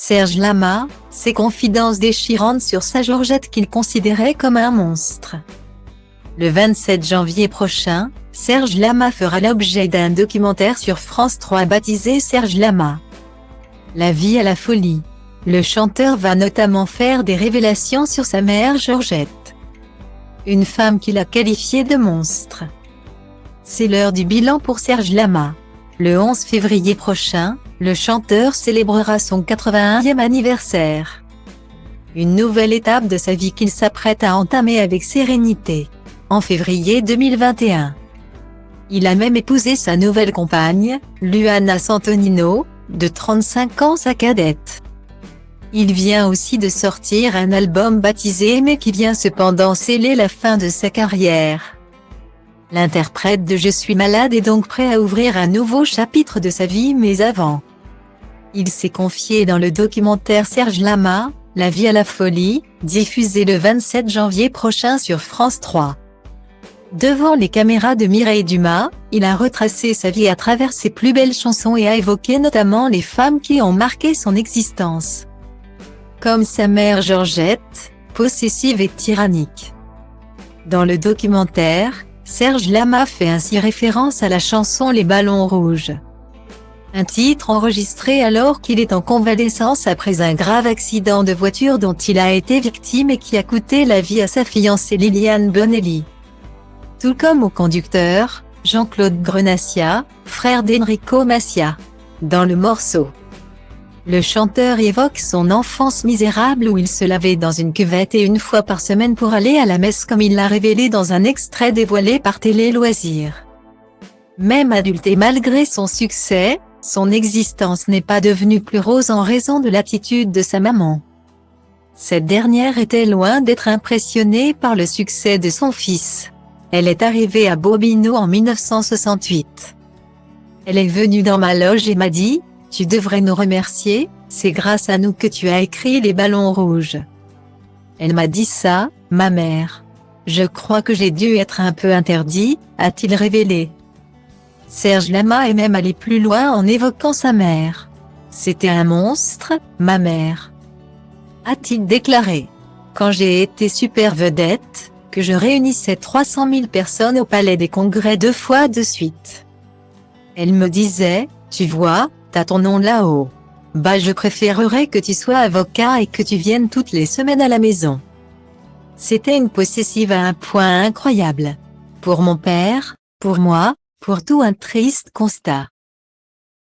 Serge Lama, ses confidences déchirantes sur sa Georgette qu'il considérait comme un monstre. Le 27 janvier prochain, Serge Lama fera l'objet d'un documentaire sur France 3 baptisé Serge Lama. La vie à la folie. Le chanteur va notamment faire des révélations sur sa mère Georgette. Une femme qu'il a qualifiée de monstre. C'est l'heure du bilan pour Serge Lama. Le 11 février prochain, le chanteur célébrera son 81e anniversaire. Une nouvelle étape de sa vie qu'il s'apprête à entamer avec sérénité. En février 2021. Il a même épousé sa nouvelle compagne, Luana Santonino, de 35 ans sa cadette. Il vient aussi de sortir un album baptisé mais qui vient cependant sceller la fin de sa carrière. L'interprète de Je suis malade est donc prêt à ouvrir un nouveau chapitre de sa vie mais avant. Il s'est confié dans le documentaire Serge Lama, La vie à la folie, diffusé le 27 janvier prochain sur France 3. Devant les caméras de Mireille Dumas, il a retracé sa vie à travers ses plus belles chansons et a évoqué notamment les femmes qui ont marqué son existence. Comme sa mère Georgette, possessive et tyrannique. Dans le documentaire, Serge Lama fait ainsi référence à la chanson Les ballons rouges. Un titre enregistré alors qu'il est en convalescence après un grave accident de voiture dont il a été victime et qui a coûté la vie à sa fiancée Liliane Bonelli. Tout comme au conducteur, Jean-Claude Grenassia, frère d'Enrico Macias. Dans le morceau, le chanteur évoque son enfance misérable où il se lavait dans une cuvette et une fois par semaine pour aller à la messe comme il l'a révélé dans un extrait dévoilé par Télé Loisirs. Même adulte et malgré son succès, son existence n'est pas devenue plus rose en raison de l'attitude de sa maman. Cette dernière était loin d'être impressionnée par le succès de son fils. Elle est arrivée à Bobino en 1968. Elle est venue dans ma loge et m'a dit « Tu devrais nous remercier, c'est grâce à nous que tu as écrit Les ballons rouges. » Elle m'a dit ça, ma mère. Je crois que j'ai dû être un peu interdit, a-t-il révélé. Serge Lama est même allé plus loin en évoquant sa mère. C'était un monstre, ma mère. A-t-il déclaré. Quand j'ai été super vedette, que je réunissais 300 000 personnes au Palais des Congrès 2 fois de suite. Elle me disait, tu vois, t'as ton nom là-haut. Bah je préférerais que tu sois avocat et que tu viennes toutes les semaines à la maison. C'était une possessive à un point incroyable. Pour mon père, pour moi, pour tout un triste constat.